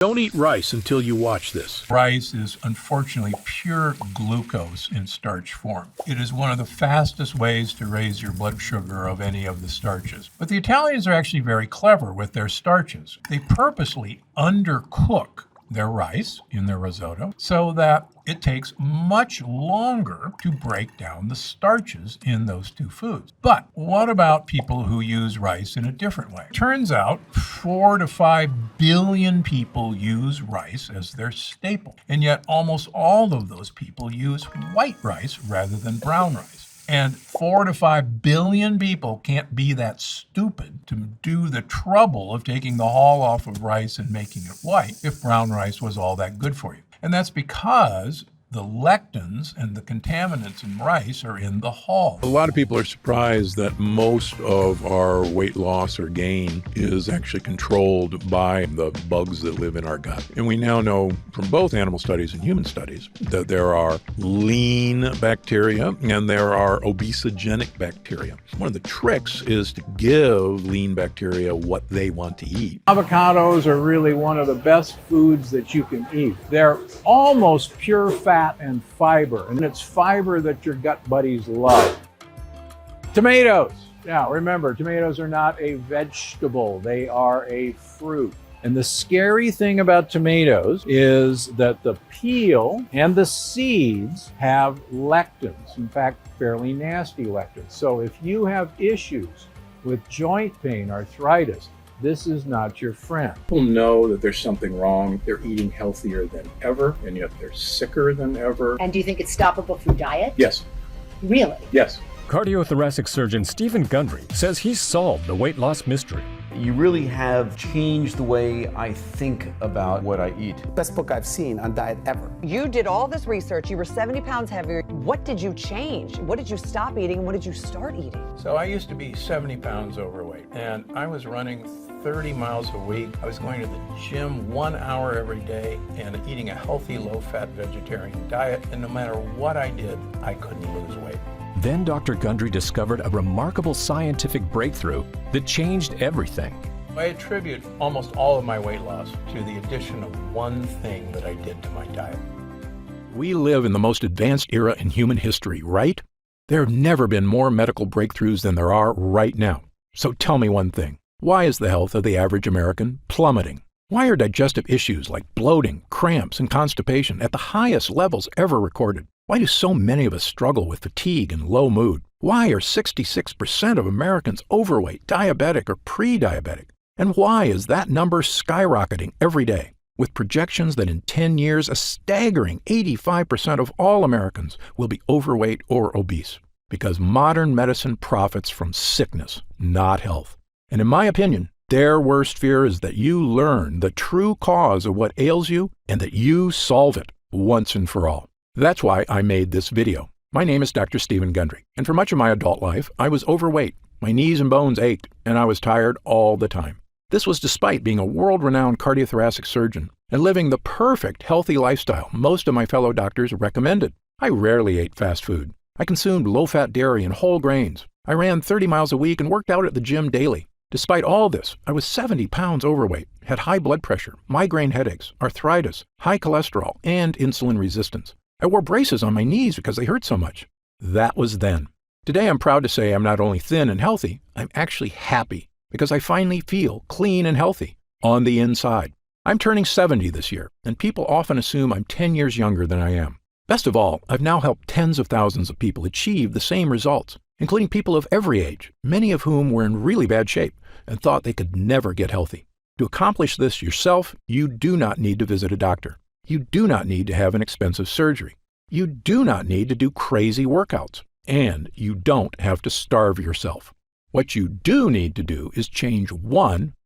Don't eat rice until you watch this. Rice is unfortunately pure glucose in starch form. It is one of the fastest ways to raise your blood sugar of any of the starches. But the Italians are actually very clever with their starches. They purposely undercook their rice in their risotto so that it takes much longer to break down the starches in those two foods. But what about people who use rice in a different way? Turns out 4 to 5 billion people use rice as their staple, and yet almost all of those people use white rice rather than brown rice. And 4 to 5 billion people can't be that stupid to do the trouble of taking the hull off of rice and making it white if brown rice was all that good for you. And that's because the lectins and the contaminants in rice are in the hull. A lot of people are surprised that most of our weight loss or gain is actually controlled by the bugs that live in our gut. And we now know from both animal studies and human studies that there are lean bacteria and there are obesogenic bacteria. One of the tricks is to give lean bacteria what they want to eat. Avocados are really one of the best foods that you can eat. They're almost pure fat and fiber, and it's fiber that your gut buddies love. Tomatoes. Now remember, tomatoes are not a vegetable, they are a fruit. And the scary thing about tomatoes is that the peel and the seeds have lectins, in fact, fairly nasty lectins. So if you have issues with joint pain, arthritis, this is not your friend. People know that there's something wrong. They're eating healthier than ever, and yet they're sicker than ever. And do you think it's stoppable through diet? Yes. Really? Yes. Cardiothoracic surgeon Stephen Gundry says he's solved the weight loss mystery. You really have changed the way I think about what I eat. Best book I've seen on diet ever. You did all this research. You were 70 pounds heavier. What did you change? What did you stop eating and what did you start eating? So I used to be 70 pounds overweight, and I was running 30 miles a week. I was going to the gym 1 hour every day and eating a healthy, low-fat vegetarian diet. And no matter what I did, I couldn't lose weight. Then Dr. Gundry discovered a remarkable scientific breakthrough that changed everything. I attribute almost all of my weight loss to the addition of one thing that I did to my diet. We live in the most advanced era in human history, right? There have never been more medical breakthroughs than there are right now. So tell me one thing. Why is the health of the average American plummeting? Why are digestive issues like bloating, cramps, and constipation at the highest levels ever recorded? Why do so many of us struggle with fatigue and low mood? Why are 66% of Americans overweight, diabetic, or pre-diabetic? And why is that number skyrocketing every day, with projections that in 10 years, a staggering 85% of all Americans will be overweight or obese? Because modern medicine profits from sickness, not health. And in my opinion, their worst fear is that you learn the true cause of what ails you and that you solve it once and for all. That's why I made this video. My name is Dr. Stephen Gundry, and for much of my adult life, I was overweight. My knees and bones ached, and I was tired all the time. This was despite being a world-renowned cardiothoracic surgeon and living the perfect healthy lifestyle most of my fellow doctors recommended. I rarely ate fast food. I consumed low-fat dairy and whole grains. I ran 30 miles a week and worked out at the gym daily. Despite all this, I was 70 pounds overweight, had high blood pressure, migraine headaches, arthritis, high cholesterol, and insulin resistance. I wore braces on my knees because they hurt so much. That was then. Today, I'm proud to say I'm not only thin and healthy, I'm actually happy because I finally feel clean and healthy on the inside. I'm turning 70 this year, and people often assume I'm 10 years younger than I am. Best of all, I've now helped tens of thousands of people achieve the same results, including people of every age, many of whom were in really bad shape and thought they could never get healthy. To accomplish this yourself, you do not need to visit a doctor. You do not need to have an expensive surgery. You do not need to do crazy workouts. And you don't have to starve yourself. What you do need to do is change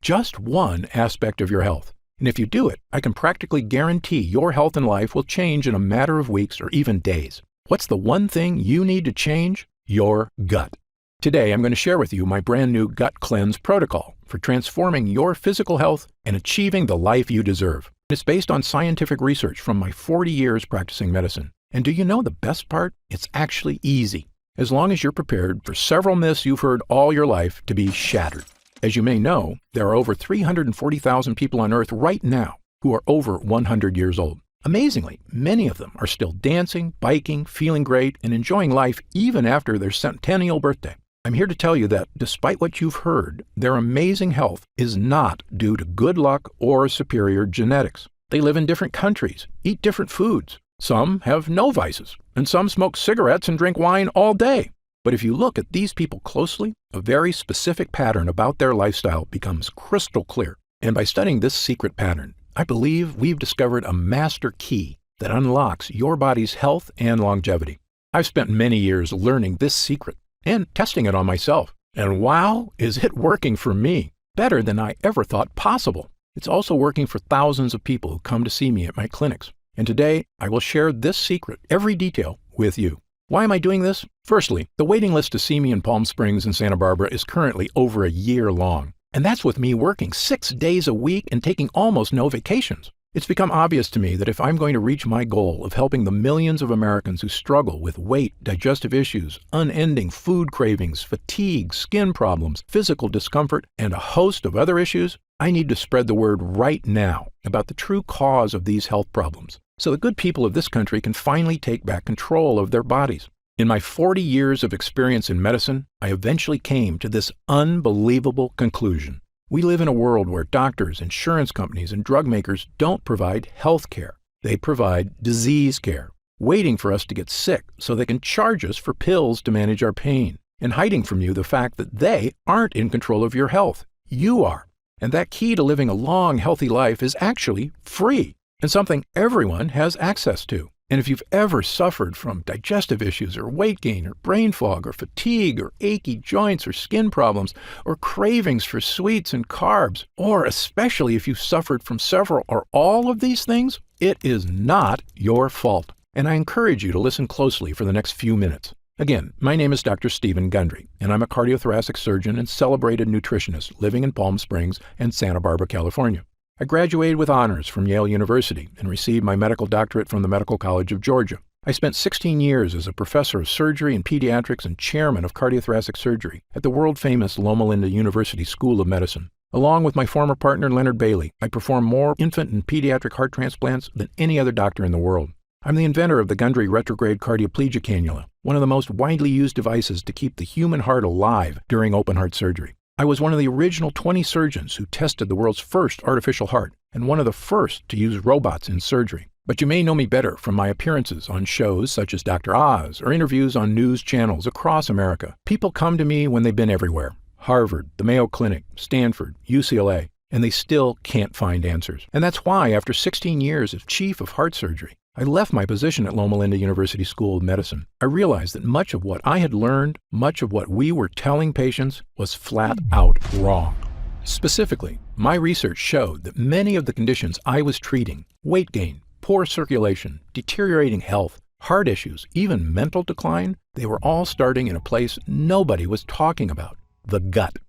just one aspect of your health. And if you do it, I can practically guarantee your health and life will change in a matter of weeks or even days. What's the one thing you need to change? Your gut. Today, I'm going to share with you my brand new Gut Cleanse protocol for transforming your physical health and achieving the life you deserve. It's based on scientific research from my 40 years practicing medicine. And do you know the best part? It's actually easy, as long as you're prepared for several myths you've heard all your life to be shattered. As you may know, there are over 340,000 people on Earth right now who are over 100 years old. Amazingly, many of them are still dancing, biking, feeling great, and enjoying life even after their centennial birthday. I'm here to tell you that, despite what you've heard, their amazing health is not due to good luck or superior genetics. They live in different countries, eat different foods. Some have no vices, and some smoke cigarettes and drink wine all day. But if you look at these people closely, a very specific pattern about their lifestyle becomes crystal clear. And by studying this secret pattern, I believe we've discovered a master key that unlocks your body's health and longevity. I've spent many years learning this secret and testing it on myself. And wow, is it working for me? Better than I ever thought possible. It's also working for thousands of people who come to see me at my clinics. And today, I will share this secret, every detail, with you. Why am I doing this? Firstly, the waiting list to see me in Palm Springs and Santa Barbara is currently over a year long. And that's with me working 6 days a week and taking almost no vacations. It's become obvious to me that if I'm going to reach my goal of helping the millions of Americans who struggle with weight, digestive issues, unending food cravings, fatigue, skin problems, physical discomfort, and a host of other issues, I need to spread the word right now about the true cause of these health problems, so the good people of this country can finally take back control of their bodies. In my 40 years of experience in medicine, I eventually came to this unbelievable conclusion. We live in a world where doctors, insurance companies, and drug makers don't provide health care. They provide disease care, waiting for us to get sick so they can charge us for pills to manage our pain, and hiding from you the fact that they aren't in control of your health. You are. And that key to living a long, healthy life is actually free and something everyone has access to. And if you've ever suffered from digestive issues or weight gain or brain fog or fatigue or achy joints or skin problems or cravings for sweets and carbs, or especially if you've suffered from several or all of these things, it is not your fault. And I encourage you to listen closely for the next few minutes. Again, my name is Dr. Stephen Gundry, and I'm a cardiothoracic surgeon and celebrated nutritionist living in Palm Springs and Santa Barbara, California. I graduated with honors from Yale University and received my medical doctorate from the Medical College of Georgia. I spent 16 years as a professor of surgery and pediatrics and chairman of cardiothoracic surgery at the world-famous Loma Linda University School of Medicine. Along with my former partner, Leonard Bailey, I performed more infant and pediatric heart transplants than any other doctor in the world. I'm the inventor of the Gundry retrograde cardioplegia cannula, one of the most widely used devices to keep the human heart alive during open heart surgery. I was one of the original 20 surgeons who tested the world's first artificial heart and one of the first to use robots in surgery. But you may know me better from my appearances on shows such as Dr. Oz or interviews on news channels across America. People come to me when they've been everywhere: Harvard, the Mayo Clinic, Stanford, UCLA, and they still can't find answers. And that's why, after 16 years as chief of heart surgery, I left my position at Loma Linda University School of Medicine. I realized that much of what I had learned, much of what we were telling patients, was flat out wrong. Specifically, my research showed that many of the conditions I was treating, weight gain, poor circulation, deteriorating health, heart issues, even mental decline, they were all starting in a place nobody was talking about: the gut.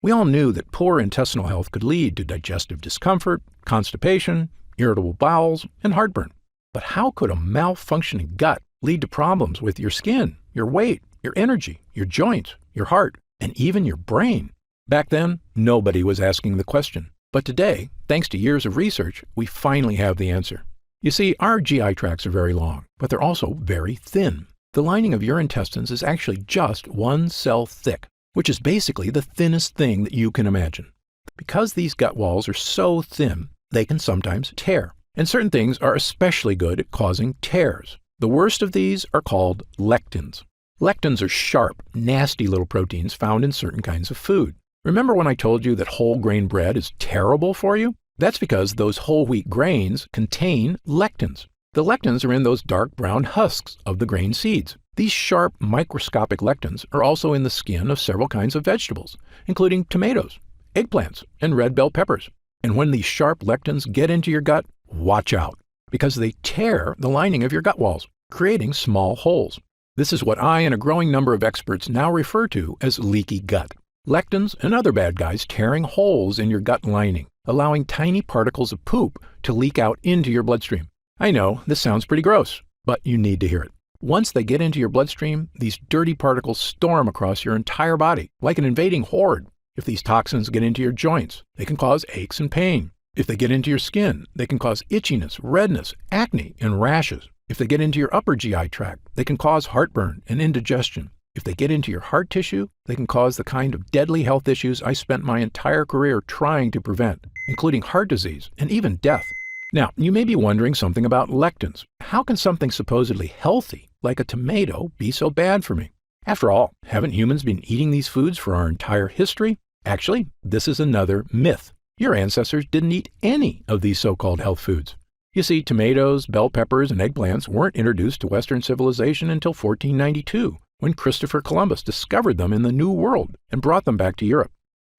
We all knew that poor intestinal health could lead to digestive discomfort, constipation, irritable bowels, and heartburn. But how could a malfunctioning gut lead to problems with your skin, your weight, your energy, your joints, your heart, and even your brain? Back then, nobody was asking the question. But today, thanks to years of research, we finally have the answer. You see, our GI tracts are very long, but they're also very thin. The lining of your intestines is actually just one cell thick, which is basically the thinnest thing that you can imagine. Because these gut walls are so thin, they can sometimes tear. And certain things are especially good at causing tears. The worst of these are called lectins. Lectins are sharp, nasty little proteins found in certain kinds of food. Remember when I told you that whole grain bread is terrible for you? That's because those whole wheat grains contain lectins. The lectins are in those dark brown husks of the grain seeds. These sharp, microscopic lectins are also in the skin of several kinds of vegetables, including tomatoes, eggplants, and red bell peppers. And when these sharp lectins get into your gut, watch out, because they tear the lining of your gut walls, creating small holes. This is what I and a growing number of experts now refer to as leaky gut. Lectins and other bad guys tearing holes in your gut lining, allowing tiny particles of poop to leak out into your bloodstream. I know, this sounds pretty gross, but you need to hear it. Once they get into your bloodstream, these dirty particles storm across your entire body, like an invading horde. If these toxins get into your joints, they can cause aches and pain. If they get into your skin, they can cause itchiness, redness, acne, and rashes. If they get into your upper GI tract, they can cause heartburn and indigestion. If they get into your heart tissue, they can cause the kind of deadly health issues I spent my entire career trying to prevent, including heart disease and even death. Now, you may be wondering something about lectins. How can something supposedly healthy, like a tomato, be so bad for me? After all, haven't humans been eating these foods for our entire history? Actually, this is another myth. Your ancestors didn't eat any of these so-called health foods. You see, tomatoes, bell peppers, and eggplants weren't introduced to Western civilization until 1492, when Christopher Columbus discovered them in the New World and brought them back to Europe.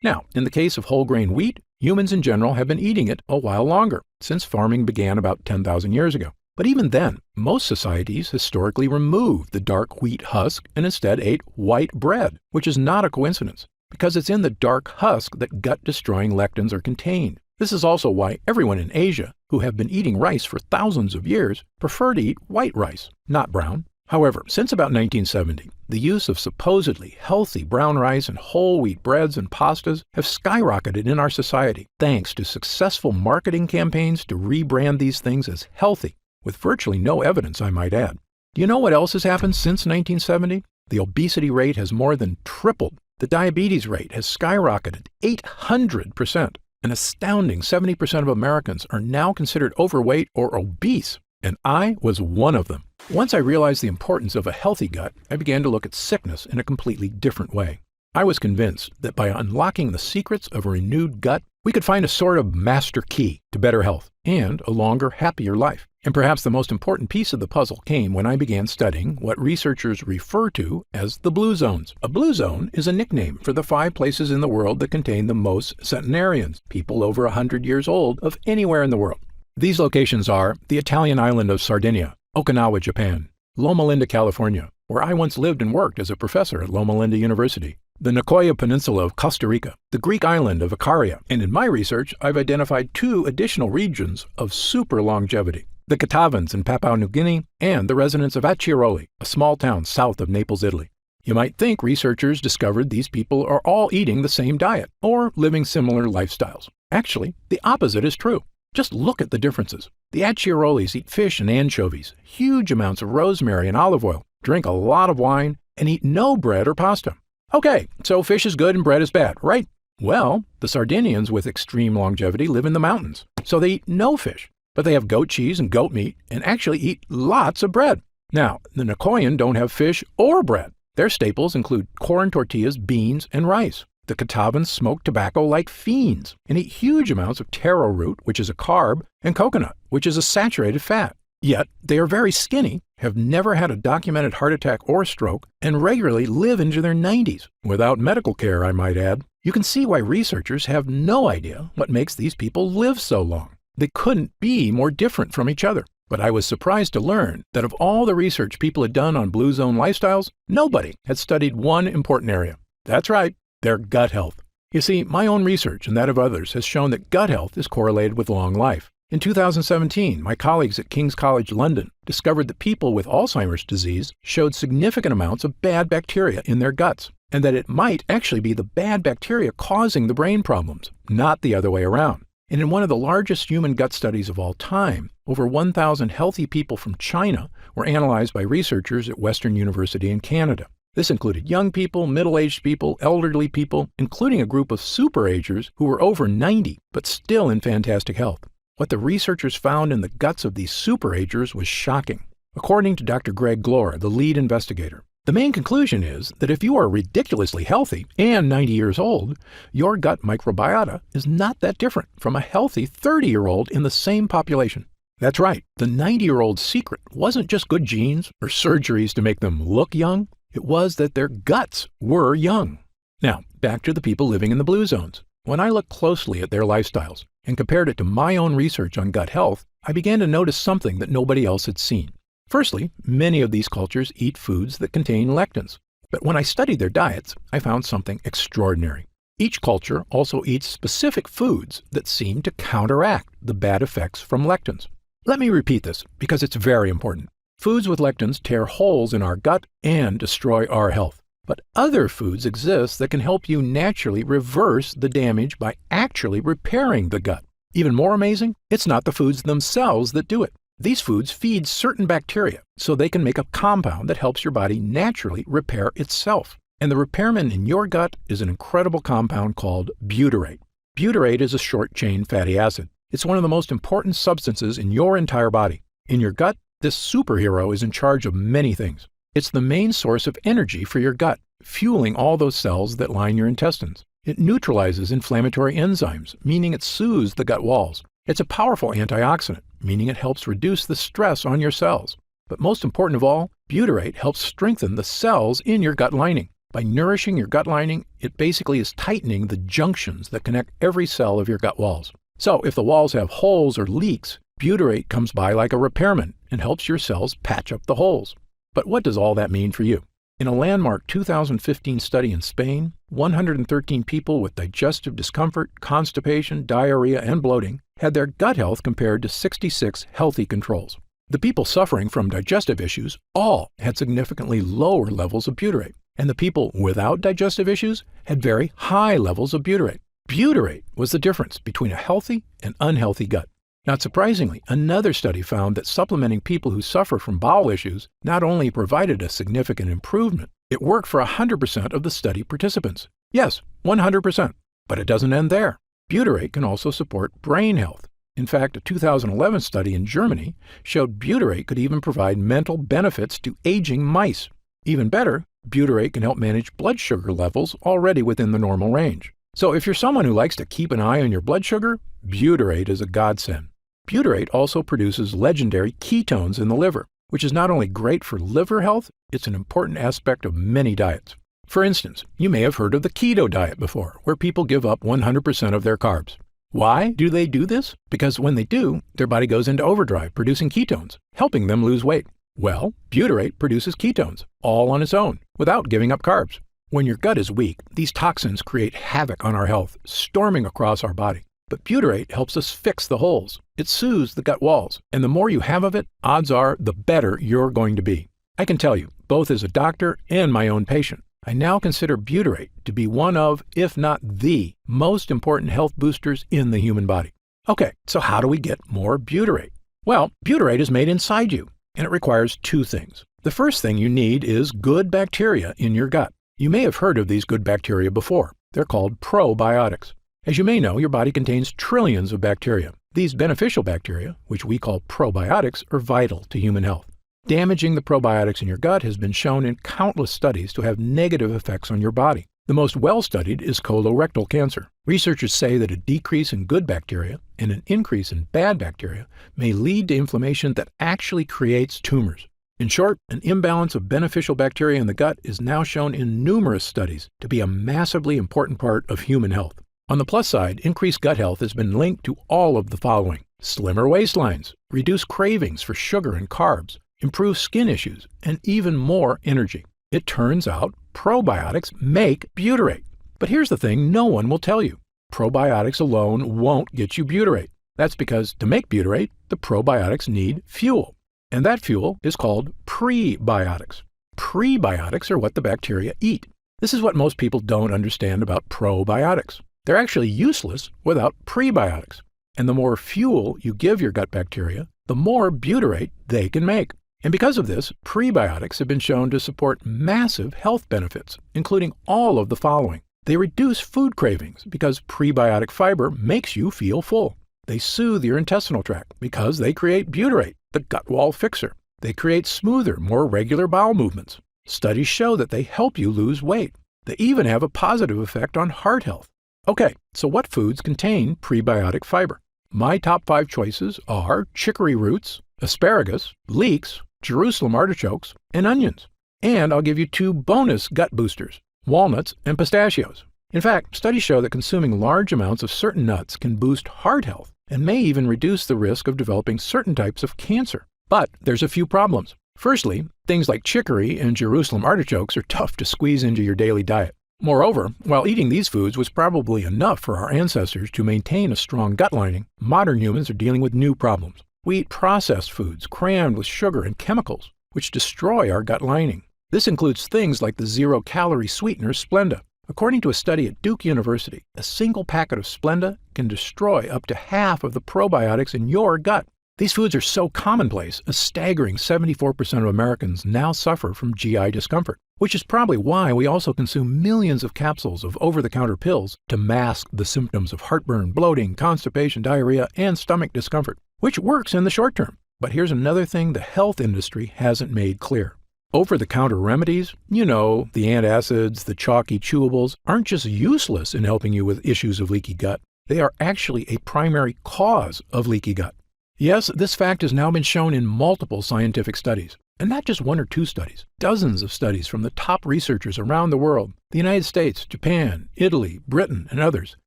Now, in the case of whole grain wheat, humans in general have been eating it a while longer, since farming began about 10,000 years ago. But even then, most societies historically removed the dark wheat husk and instead ate white bread, which is not a coincidence, because it's in the dark husk that gut-destroying lectins are contained. This is also why everyone in Asia, who have been eating rice for thousands of years, prefer to eat white rice, not brown. However, since about 1970, the use of supposedly healthy brown rice and whole wheat breads and pastas have skyrocketed in our society, thanks to successful marketing campaigns to rebrand these things as healthy, with virtually no evidence, I might add. Do you know what else has happened since 1970? The obesity rate has more than tripled. The diabetes rate has skyrocketed 800%. An astounding 70% of Americans are now considered overweight or obese, and I was one of them. Once I realized the importance of a healthy gut, I began to look at sickness in a completely different way. I was convinced that by unlocking the secrets of a renewed gut, we could find a sort of master key to better health and a longer, happier life. And perhaps the most important piece of the puzzle came when I began studying what researchers refer to as the blue zones. A blue zone is a nickname for the 5 places in the world that contain the most centenarians, people over 100 years old, of anywhere in the world. These locations are the Italian island of Sardinia, Okinawa, Japan, Loma Linda, California, where I once lived and worked as a professor at Loma Linda University, the Nicoya Peninsula of Costa Rica, the Greek island of Icaria, and in my research, I've identified 2 additional regions of super longevity, the Catavans in Papua New Guinea, and the residents of Acciaroli, a small town south of Naples, Italy. You might think researchers discovered these people are all eating the same diet or living similar lifestyles. Actually, the opposite is true. Just look at the differences. The Acciarolis eat fish and anchovies, huge amounts of rosemary and olive oil, drink a lot of wine, and eat no bread or pasta. Okay, so fish is good and bread is bad, right? Well, the Sardinians with extreme longevity live in the mountains, so they eat no fish, but they have goat cheese and goat meat and actually eat lots of bread. Now, the Nicoyan don't have fish or bread. Their staples include corn tortillas, beans, and rice. The Catavans smoke tobacco like fiends and eat huge amounts of taro root, which is a carb, and coconut, which is a saturated fat. Yet, they are very skinny, have never had a documented heart attack or stroke, and regularly live into their 90s, without medical care, I might add. You can see why researchers have no idea what makes these people live so long. They couldn't be more different from each other. But I was surprised to learn that of all the research people had done on blue zone lifestyles, nobody had studied one important area. That's right, their gut health. You see, my own research and that of others has shown that gut health is correlated with long life. In 2017, my colleagues at King's College London discovered that people with Alzheimer's disease showed significant amounts of bad bacteria in their guts, and that it might actually be the bad bacteria causing the brain problems, not the other way around. And in one of the largest human gut studies of all time, over 1,000 healthy people from China were analyzed by researchers at Western University in Canada. This included young people, middle-aged people, elderly people, including a group of super-agers who were over 90 but still in fantastic health. What the researchers found in the guts of these super-agers was shocking. According to Dr. Greg Glore, the lead investigator, the main conclusion is that if you are ridiculously healthy and 90 years old, your gut microbiota is not that different from a healthy 30-year-old in the same population. That's right, the 90-year-old's secret wasn't just good genes or surgeries to make them look young. It was that their guts were young. Now, back to the people living in the blue zones. When I looked closely at their lifestyles and compared it to my own research on gut health, I began to notice something that nobody else had seen. Firstly, many of these cultures eat foods that contain lectins. But when I studied their diets, I found something extraordinary. Each culture also eats specific foods that seem to counteract the bad effects from lectins. Let me repeat this because it's very important. Foods with lectins tear holes in our gut and destroy our health. But other foods exist that can help you naturally reverse the damage by actually repairing the gut. Even more amazing, it's not the foods themselves that do it. These foods feed certain bacteria so they can make a compound that helps your body naturally repair itself. And the repairman in your gut is an incredible compound called butyrate. Butyrate is a short-chain fatty acid. It's one of the most important substances in your entire body. In your gut, this superhero is in charge of many things. It's the main source of energy for your gut, fueling all those cells that line your intestines. It neutralizes inflammatory enzymes, meaning it soothes the gut walls. It's a powerful antioxidant, meaning it helps reduce the stress on your cells. But most important of all, butyrate helps strengthen the cells in your gut lining. By nourishing your gut lining, it basically is tightening the junctions that connect every cell of your gut walls. So if the walls have holes or leaks, butyrate comes by like a repairman and helps your cells patch up the holes. But what does all that mean for you? In a landmark 2015 study in Spain, 113 people with digestive discomfort, constipation, diarrhea, and bloating had their gut health compared to 66 healthy controls. The people suffering from digestive issues all had significantly lower levels of butyrate, and the people without digestive issues had very high levels of butyrate. Butyrate was the difference between a healthy and unhealthy gut. Not surprisingly, another study found that supplementing people who suffer from bowel issues not only provided a significant improvement, it worked for 100% of the study participants. Yes, 100%. But it doesn't end there. Butyrate can also support brain health. In fact, a 2011 study in Germany showed butyrate could even provide mental benefits to aging mice. Even better, butyrate can help manage blood sugar levels already within the normal range. So if you're someone who likes to keep an eye on your blood sugar, butyrate is a godsend. Butyrate also produces legendary ketones in the liver, which is not only great for liver health, it's an important aspect of many diets. For instance, you may have heard of the keto diet before, where people give up 100% of their carbs. Why do they do this? Because when they do, their body goes into overdrive producing ketones, helping them lose weight. Well, butyrate produces ketones, all on its own, without giving up carbs. When your gut is weak, these toxins create havoc on our health, storming across our body. But butyrate helps us fix the holes. It soothes the gut walls, and the more you have of it, odds are the better you're going to be. I can tell you, both as a doctor and my own patient, I now consider butyrate to be one of, if not the, most important health boosters in the human body. Okay, so how do we get more butyrate? Well, butyrate is made inside you, and it requires two things. The first thing you need is good bacteria in your gut. You may have heard of these good bacteria before. They're called probiotics. As you may know, your body contains trillions of bacteria. These beneficial bacteria, which we call probiotics, are vital to human health. Damaging the probiotics in your gut has been shown in countless studies to have negative effects on your body. The most well-studied is colorectal cancer. Researchers say that a decrease in good bacteria and an increase in bad bacteria may lead to inflammation that actually creates tumors. In short, an imbalance of beneficial bacteria in the gut is now shown in numerous studies to be a massively important part of human health. On the plus side, increased gut health has been linked to all of the following: slimmer waistlines, reduced cravings for sugar and carbs, improved skin issues, and even more energy. It turns out probiotics make butyrate. But here's the thing no one will tell you. Probiotics alone won't get you butyrate. That's because to make butyrate, the probiotics need fuel. And that fuel is called prebiotics. Prebiotics are what the bacteria eat. This is what most people don't understand about probiotics. They're actually useless without prebiotics. And the more fuel you give your gut bacteria, the more butyrate they can make. And because of this, prebiotics have been shown to support massive health benefits, including all of the following. They reduce food cravings because prebiotic fiber makes you feel full. They soothe your intestinal tract because they create butyrate, the gut wall fixer. They create smoother, more regular bowel movements. Studies show that they help you lose weight. They even have a positive effect on heart health. Okay, so what foods contain prebiotic fiber? My top 5 choices are chicory roots, asparagus, leeks, Jerusalem artichokes, and onions. And I'll give you 2 bonus gut boosters, walnuts and pistachios. In fact, studies show that consuming large amounts of certain nuts can boost heart health and may even reduce the risk of developing certain types of cancer. But there's a few problems. Firstly, things like chicory and Jerusalem artichokes are tough to squeeze into your daily diet. Moreover, while eating these foods was probably enough for our ancestors to maintain a strong gut lining, modern humans are dealing with new problems. We eat processed foods crammed with sugar and chemicals, which destroy our gut lining. This includes things like the zero-calorie sweetener Splenda, According to a study at Duke University, a single packet of Splenda can destroy up to half of the probiotics in your gut. These foods are so commonplace, a staggering 74% of Americans now suffer from GI discomfort, which is probably why we also consume millions of capsules of over-the-counter pills to mask the symptoms of heartburn, bloating, constipation, diarrhea, and stomach discomfort, which works in the short term. But here's another thing the health industry hasn't made clear. Over-the-counter remedies, the antacids, the chalky chewables, aren't just useless in helping you with issues of leaky gut. They are actually a primary cause of leaky gut. Yes, this fact has now been shown in multiple scientific studies, and not just one or two studies. Dozens of studies from the top researchers around the world, the United States, Japan, Italy, Britain, and others,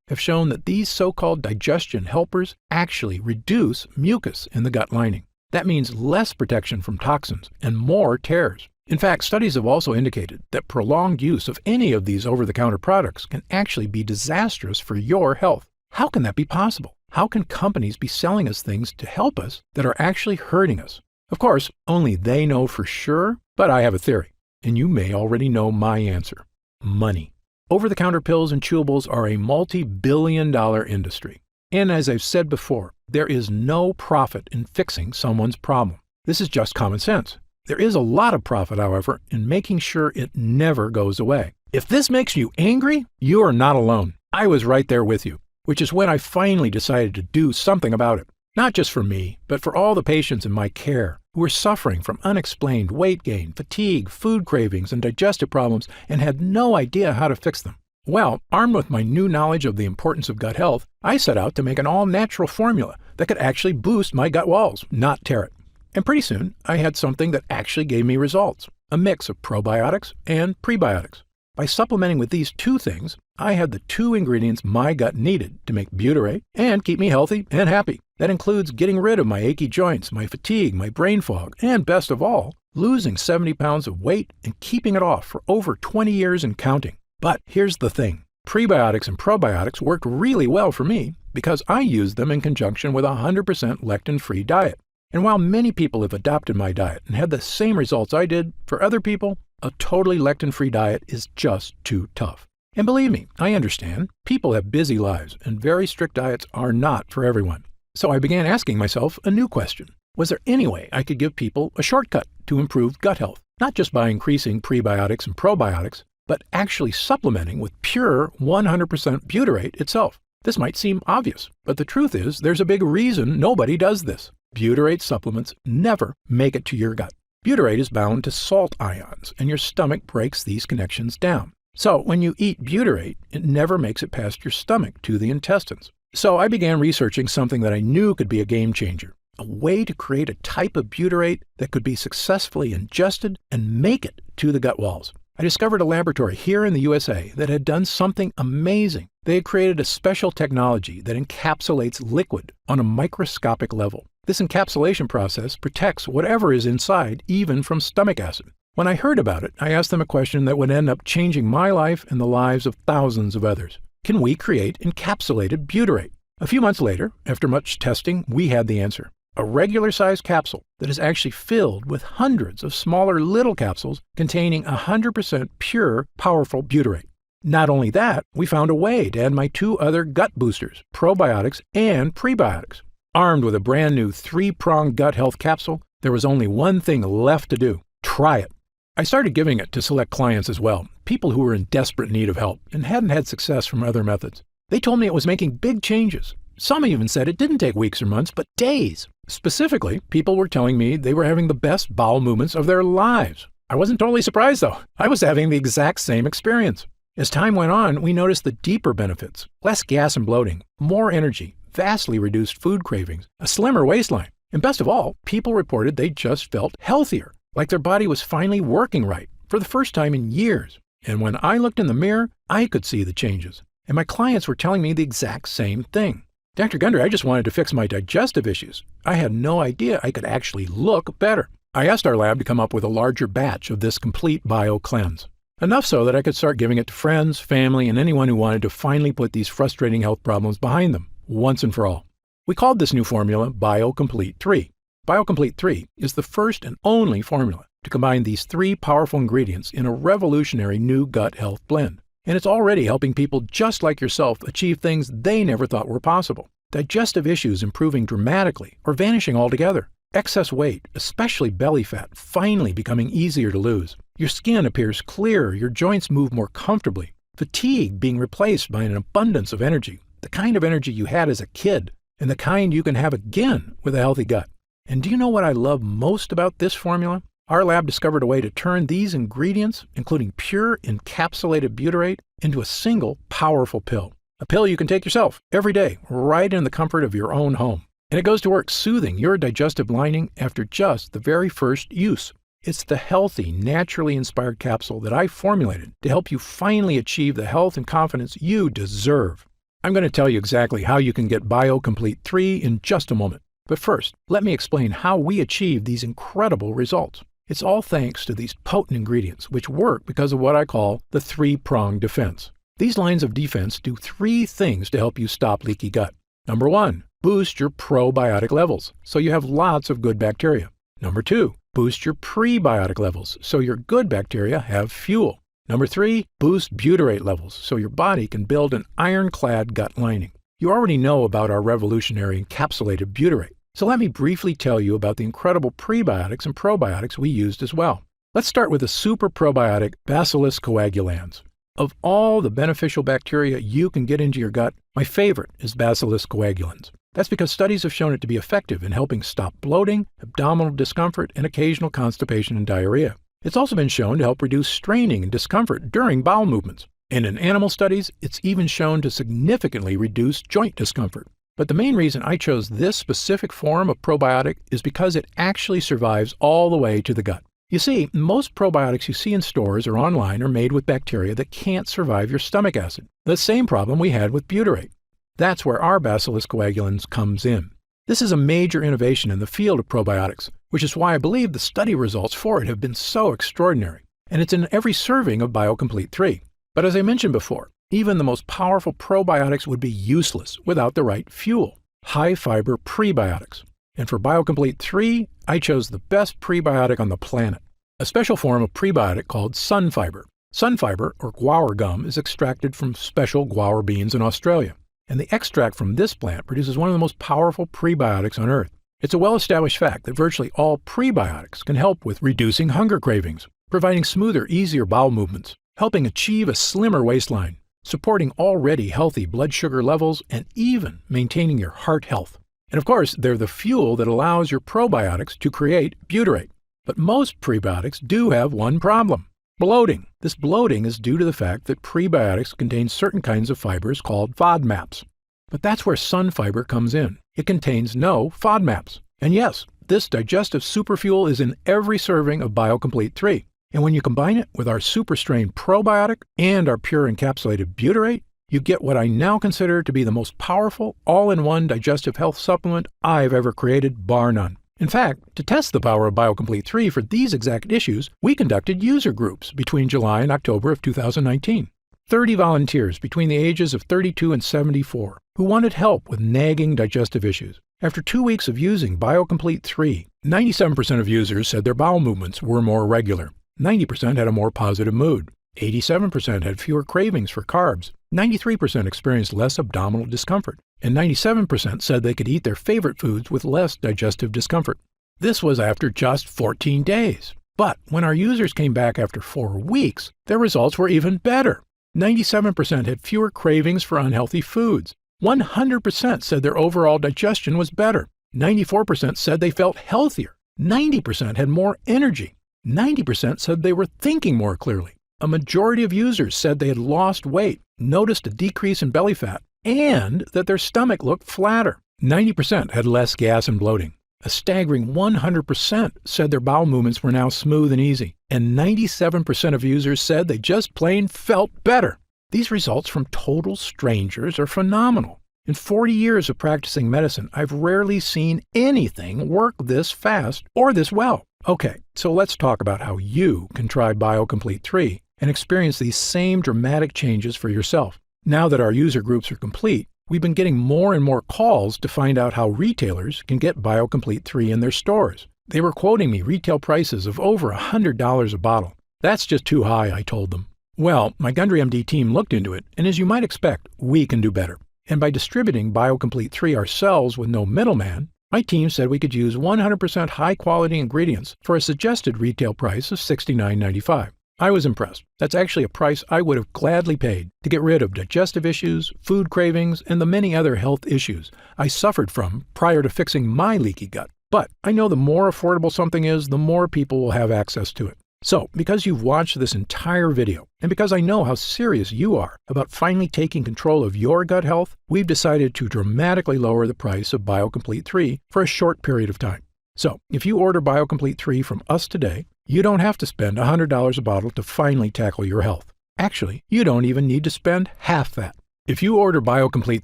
have shown that these so-called digestion helpers actually reduce mucus in the gut lining. That means less protection from toxins and more tears. In fact, studies have also indicated that prolonged use of any of these over-the-counter products can actually be disastrous for your health. How can that be possible? How can companies be selling us things to help us that are actually hurting us? Of course, only they know for sure, but I have a theory, and you may already know my answer. Money. Over-the-counter pills and chewables are a multi-billion-dollar industry. And as I've said before, there is no profit in fixing someone's problem. This is just common sense. There is a lot of profit, however, in making sure it never goes away. If this makes you angry, you are not alone. I was right there with you, which is when I finally decided to do something about it. Not just for me, but for all the patients in my care who were suffering from unexplained weight gain, fatigue, food cravings, and digestive problems and had no idea how to fix them. Well, armed with my new knowledge of the importance of gut health, I set out to make an all-natural formula that could actually boost my gut walls, not tear it. And pretty soon, I had something that actually gave me results, a mix of probiotics and prebiotics. By supplementing with these two things, I had the two ingredients my gut needed to make butyrate and keep me healthy and happy. That includes getting rid of my achy joints, my fatigue, my brain fog, and best of all, losing 70 pounds of weight and keeping it off for over 20 years and counting. But here's the thing. Prebiotics and probiotics worked really well for me because I used them in conjunction with a 100% lectin-free diet. And while many people have adopted my diet and had the same results I did, for other people, a totally lectin-free diet is just too tough. And believe me, I understand. People have busy lives, and very strict diets are not for everyone. So I began asking myself a new question. Was there any way I could give people a shortcut to improved gut health? Not just by increasing prebiotics and probiotics, but actually supplementing with pure 100% butyrate itself. This might seem obvious, but the truth is there's a big reason nobody does this. Butyrate supplements never make it to your gut. Butyrate is bound to salt ions, and your stomach breaks these connections down. So when you eat butyrate, it never makes it past your stomach to the intestines. So I began researching something that I knew could be a game changer, a way to create a type of butyrate that could be successfully ingested and make it to the gut walls. I discovered a laboratory here in the USA that had done something amazing. They had created a special technology that encapsulates liquid on a microscopic level. This encapsulation process protects whatever is inside, even from stomach acid. When I heard about it, I asked them a question that would end up changing my life and the lives of thousands of others. Can we create encapsulated butyrate? A few months later, after much testing, we had the answer. A regular-sized capsule that is actually filled with hundreds of smaller little capsules containing 100% pure, powerful butyrate. Not only that, we found a way to add my two other gut boosters, probiotics and prebiotics. Armed with a brand new 3-pronged gut health capsule, there was only one thing left to do. Try it. I started giving it to select clients as well, people who were in desperate need of help and hadn't had success from other methods. They told me it was making big changes. Some even said it didn't take weeks or months, but days. Specifically, people were telling me they were having the best bowel movements of their lives. I wasn't totally surprised, though. I was having the exact same experience. As time went on, we noticed the deeper benefits: less gas and bloating, more energy, vastly reduced food cravings, a slimmer waistline, and best of all, people reported they just felt healthier, like their body was finally working right for the first time in years. And when I looked in the mirror, I could see the changes. And my clients were telling me the exact same thing. Dr. Gundry, I just wanted to fix my digestive issues. I had no idea I could actually look better. I asked our lab to come up with a larger batch of this complete bio cleanse. Enough so that I could start giving it to friends, family, and anyone who wanted to finally put these frustrating health problems behind them, once and for all. We called this new formula BioComplete 3. BioComplete 3 is the first and only formula to combine these 3 powerful ingredients in a revolutionary new gut health blend. and it's already helping people just like yourself achieve things they never thought were possible. Digestive issues improving dramatically or vanishing altogether. Excess weight, especially belly fat, finally becoming easier to lose. Your skin appears clearer, your joints move more comfortably. Fatigue being replaced by an abundance of energy, the kind of energy you had as a kid, and the kind you can have again with a healthy gut. And do you know what I love most about this formula? Our lab discovered a way to turn these ingredients, including pure encapsulated butyrate, into a single powerful pill. A pill you can take yourself every day, right in the comfort of your own home. And it goes to work soothing your digestive lining after just the very first use. It's the healthy, naturally inspired capsule that I formulated to help you finally achieve the health and confidence you deserve. I'm going to tell you exactly how you can get BioComplete 3 in just a moment. But first, let me explain how we achieve these incredible results. It's all thanks to these potent ingredients, which work because of what I call the three-pronged defense. These lines of defense do three things to help you stop leaky gut. Number 1, boost your probiotic levels, so you have lots of good bacteria. Number 2, boost your prebiotic levels, so your good bacteria have fuel. Number 3, boost butyrate levels, so your body can build an ironclad gut lining. You already know about our revolutionary encapsulated butyrate, so let me briefly tell you about the incredible prebiotics and probiotics we used as well. Let's start with the super probiotic Bacillus coagulans. Of all the beneficial bacteria you can get into your gut, my favorite is Bacillus coagulans. That's because studies have shown it to be effective in helping stop bloating, abdominal discomfort, and occasional constipation and diarrhea. It's also been shown to help reduce straining and discomfort during bowel movements. And in animal studies, it's even shown to significantly reduce joint discomfort. But the main reason I chose this specific form of probiotic is because it actually survives all the way to the gut. You see, most probiotics you see in stores or online are made with bacteria that can't survive your stomach acid, the same problem we had with butyrate. That's where our Bacillus coagulans comes in. This is a major innovation in the field of probiotics, which is why I believe the study results for it have been so extraordinary. And it's in every serving of BioComplete 3. But as I mentioned before, even the most powerful probiotics would be useless without the right fuel, high-fiber prebiotics. And for BioComplete 3, I chose the best prebiotic on the planet, a special form of prebiotic called sunfiber. Sunfiber, or guar gum, is extracted from special guar beans in Australia, and the extract from this plant produces one of the most powerful prebiotics on Earth. It's a well-established fact that virtually all prebiotics can help with reducing hunger cravings, providing smoother, easier bowel movements, helping achieve a slimmer waistline, supporting already healthy blood sugar levels, and even maintaining your heart health. And of course, they're the fuel that allows your probiotics to create butyrate. But most prebiotics do have one problem: bloating. This bloating is due to the fact that prebiotics contain certain kinds of fibers called FODMAPs. But that's where sunfiber comes in. It contains no FODMAPs. And yes, this digestive superfuel is in every serving of BioComplete 3. And when you combine it with our super strain probiotic and our pure encapsulated butyrate, you get what I now consider to be the most powerful all-in-one digestive health supplement I've ever created, bar none. In fact, to test the power of BioComplete 3 for these exact issues, we conducted user groups between July and October of 2019. 30 volunteers between the ages of 32 and 74 who wanted help with nagging digestive issues. After 2 weeks of using BioComplete 3, 97% of users said their bowel movements were more regular. 90% had a more positive mood. 87% had fewer cravings for carbs. 93% experienced less abdominal discomfort. And 97% said they could eat their favorite foods with less digestive discomfort. This was after just 14 days. But when our users came back after 4 weeks, their results were even better. 97% had fewer cravings for unhealthy foods. 100% said their overall digestion was better. 94% said they felt healthier. 90% had more energy. 90% said they were thinking more clearly. A majority of users said they had lost weight, noticed a decrease in belly fat, and that their stomach looked flatter. 90% had less gas and bloating. A staggering 100% said their bowel movements were now smooth and easy. And 97% of users said they just plain felt better. These results from total strangers are phenomenal. In 40 years of practicing medicine, I've rarely seen anything work this fast or this well. Okay, so let's talk about how you can try BioComplete 3 and experience these same dramatic changes for yourself. Now that our user groups are complete, we've been getting more and more calls to find out how retailers can get BioComplete 3 in their stores. They were quoting me retail prices of over $100 a bottle. That's just too high, I told them. Well, my Gundry MD team looked into it, and as you might expect, we can do better. And by distributing BioComplete 3 ourselves with no middleman, my team said we could use 100% high-quality ingredients for a suggested retail price of $69.95. I was impressed. That's actually a price I would have gladly paid to get rid of digestive issues, food cravings, and the many other health issues I suffered from prior to fixing my leaky gut. But I know the more affordable something is, the more people will have access to it. So, because you've watched this entire video, and because I know how serious you are about finally taking control of your gut health, we've decided to dramatically lower the price of BioComplete 3 for a short period of time. So, if you order BioComplete 3 from us today, you don't have to spend $100 a bottle to finally tackle your health. Actually, you don't even need to spend half that. If you order BioComplete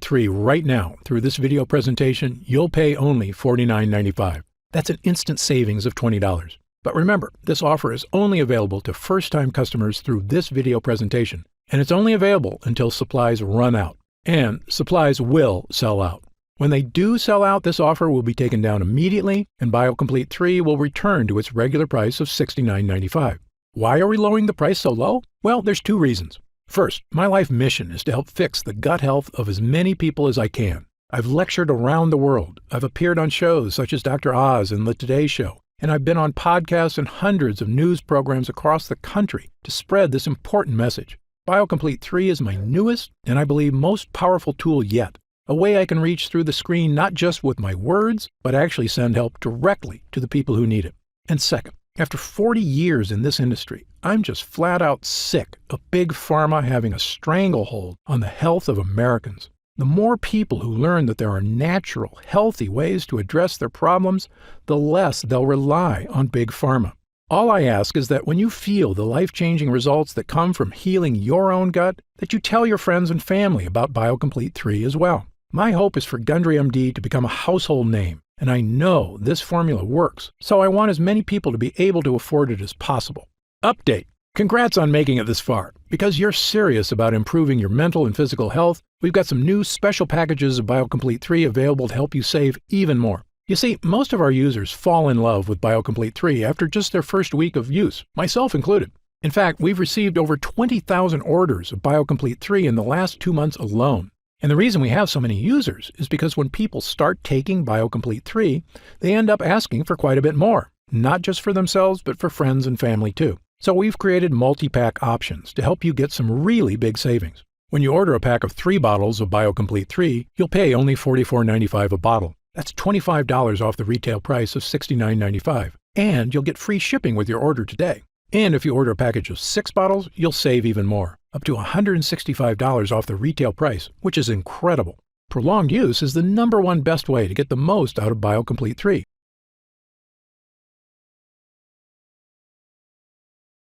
3 right now through this video presentation, you'll pay only $49.95. That's an instant savings of $20. But remember, this offer is only available to first-time customers through this video presentation, and it's only available until supplies run out. And supplies will sell out. When they do sell out, this offer will be taken down immediately, and BioComplete 3 will return to its regular price of $69.95. Why are we lowering the price so low? Well, there's two reasons. First, my life mission is to help fix the gut health of as many people as I can. I've lectured around the world. I've appeared on shows such as Dr. Oz and The Today Show. And I've been on podcasts and hundreds of news programs across the country to spread this important message. BioComplete 3 is my newest and I believe most powerful tool yet, a way I can reach through the screen not just with my words, but actually send help directly to the people who need it. And second, after 40 years in this industry, I'm just flat out sick of Big Pharma having a stranglehold on the health of Americans. The more people who learn that there are natural, healthy ways to address their problems, the less they'll rely on Big Pharma. All I ask is that when you feel the life-changing results that come from healing your own gut, that you tell your friends and family about BioComplete 3 as well. My hope is for Gundry MD to become a household name, and I know this formula works, so I want as many people to be able to afford it as possible. Update. Congrats on making it this far. Because you're serious about improving your mental and physical health, we've got some new special packages of BioComplete 3 available to help you save even more. You see, most of our users fall in love with BioComplete 3 after just their first week of use, myself included. In fact, we've received over 20,000 orders of BioComplete 3 in the last 2 months alone. And the reason we have so many users is because when people start taking BioComplete 3, they end up asking for quite a bit more, not just for themselves, but for friends and family too. So we've created multi-pack options to help you get some really big savings. When you order a pack of 3 bottles of BioComplete 3, you'll pay only $44.95 a bottle. That's $25 off the retail price of $69.95. And you'll get free shipping with your order today. And if you order a package of 6 bottles, you'll save even more, up to $165 off the retail price, which is incredible. Prolonged use is the #1 best way to get the most out of BioComplete 3.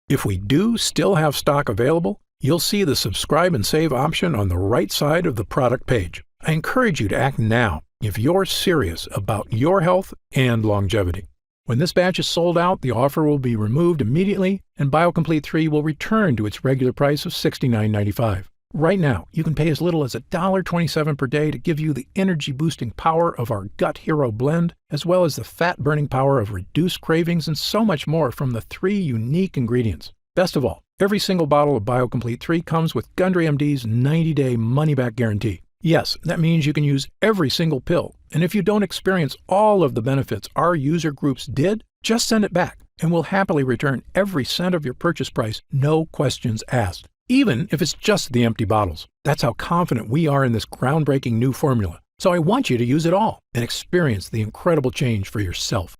If we do still have stock available, you'll see the subscribe and save option on the right side of the product page. I encourage you to act now if you're serious about your health and longevity. When this batch is sold out, the offer will be removed immediately and BioComplete 3 will return to its regular price of $69.95. Right now, you can pay as little as $1.27 per day to give you the energy-boosting power of our Gut Hero blend, as well as the fat-burning power of reduced cravings and so much more from the 3 unique ingredients. Best of all, every single bottle of BioComplete 3 comes with Gundry MD's 90-day money-back guarantee. Yes, that means you can use every single pill, and if you don't experience all of the benefits our user groups did, just send it back, and we'll happily return every cent of your purchase price, no questions asked. Even if it's just the empty bottles. That's how confident we are in this groundbreaking new formula. So I want you to use it all and experience the incredible change for yourself.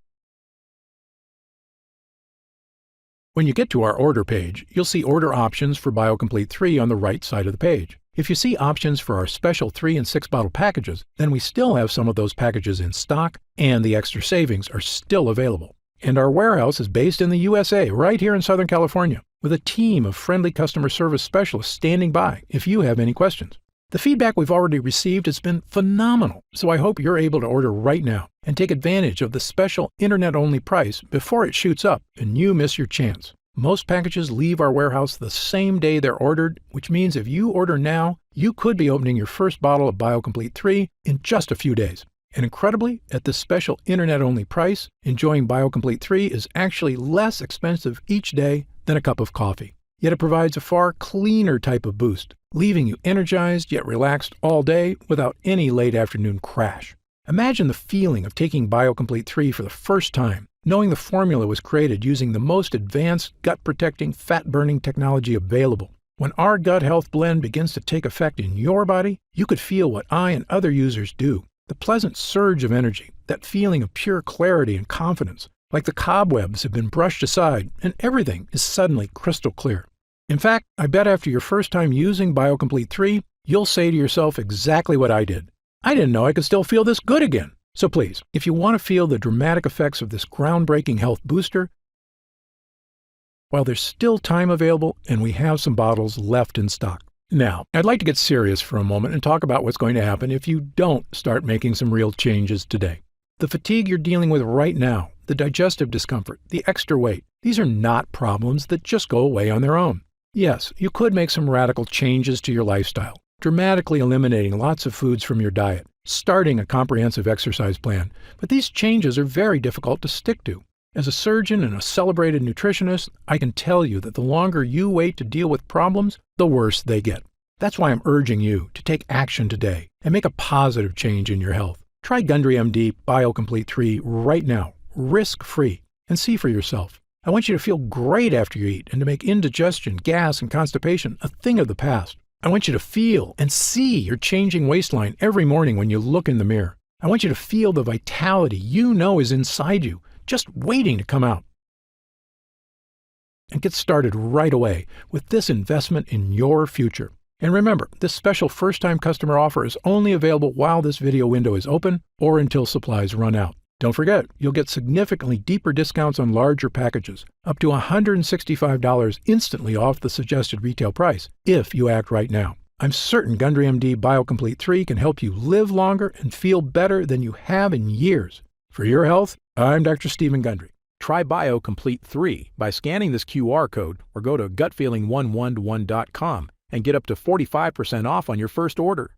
When you get to our order page, you'll see order options for BioComplete 3 on the right side of the page. If you see options for our special 3 and 6 bottle packages, then we still have some of those packages in stock and the extra savings are still available. And our warehouse is based in the USA, right here in Southern California, with a team of friendly customer service specialists standing by if you have any questions. The feedback we've already received has been phenomenal, so I hope you're able to order right now and take advantage of the special internet-only price before it shoots up and you miss your chance. Most packages leave our warehouse the same day they're ordered, which means if you order now, you could be opening your first bottle of BioComplete 3 in just a few days. And incredibly, at this special internet-only price, enjoying BioComplete 3 is actually less expensive each day than a cup of coffee. yet it provides a far cleaner type of boost, leaving you energized yet relaxed all day without any late afternoon crash. Imagine the feeling of taking BioComplete 3 for the first time, knowing the formula was created using the most advanced gut-protecting, fat-burning technology available. When our gut health blend begins to take effect in your body, you could feel what I and other users do. The pleasant surge of energy, that feeling of pure clarity and confidence, like the cobwebs have been brushed aside and everything is suddenly crystal clear. In fact, I bet after your first time using BioComplete 3, you'll say to yourself exactly what I did. I didn't know I could still feel this good again. So please, if you want to feel the dramatic effects of this groundbreaking health booster, while there's still time available and we have some bottles left in stock. Now, I'd like to get serious for a moment and talk about what's going to happen if you don't start making some real changes today. The fatigue you're dealing with right now, the digestive discomfort, the extra weight, these are not problems that just go away on their own. Yes, you could make some radical changes to your lifestyle, dramatically eliminating lots of foods from your diet, starting a comprehensive exercise plan, but these changes are very difficult to stick to. As a surgeon and a celebrated nutritionist, I can tell you that the longer you wait to deal with problems, the worse they get. That's why I'm urging you to take action today and make a positive change in your health. Try Gundry MD BioComplete 3 right now, risk-free, and see for yourself. I want you to feel great after you eat and to make indigestion, gas, and constipation a thing of the past. I want you to feel and see your changing waistline every morning when you look in the mirror. I want you to feel the vitality you know is inside you, just waiting to come out. And get started right away with this investment in your future. And remember, this special first-time customer offer is only available while this video window is open or until supplies run out. Don't forget, you'll get significantly deeper discounts on larger packages, up to $165 instantly off the suggested retail price, if you act right now. I'm certain Gundry MD BioComplete 3 can help you live longer and feel better than you have in years. For your health, I'm Dr. Stephen Gundry. Try BioComplete 3 by scanning this QR code or go to gutfeeling111.com and get up to 45% off on your first order.